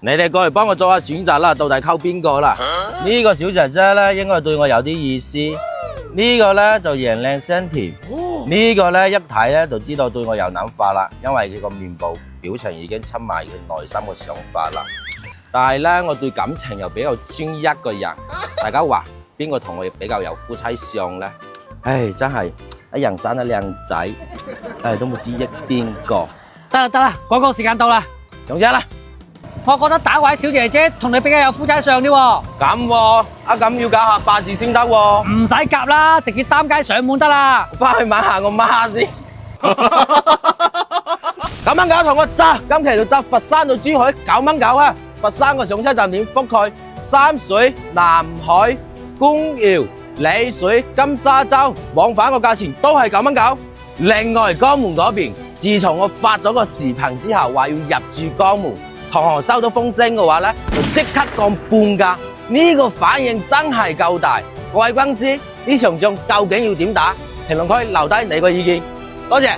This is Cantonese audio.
你哋過嚟幫我做下選擇啦，到底溝邊個啦？呢個小姐姐咧，應該對我有啲意思。呢個咧就顏靚聲甜，呢個咧一睇咧就知道對我有諗法啦，因為佢個面部表情已經襯埋佢內心嘅想法啦。但係咧，我對感情又比較專一個人，大家話邊個同我比較有夫妻相咧？唉，真係一人生得靚仔，唉都冇知益邊個。得啦，廣告時間到啦。總之啦。我覺得打位小姐姐同你比較有夫妻相啲喎。咁喎，咁要搞下八字先得喎。唔使夾啦，直接擔街上門得啦。翻去問下我媽先。9蚊9同我揸，今期就揸佛山到珠海9蚊9啊！佛山個上車站點覆蓋三水、南海、官窯、麗水、金沙洲，往返個價錢都係9蚊9。另外江門嗰邊，自從我發咗個視頻之後，話要入駐江門。同行收到風聲嘅話咧，就即刻降半價，呢個反應真係夠大。各位軍師，呢場仗究竟要點打？評論區留低你個意見，多謝。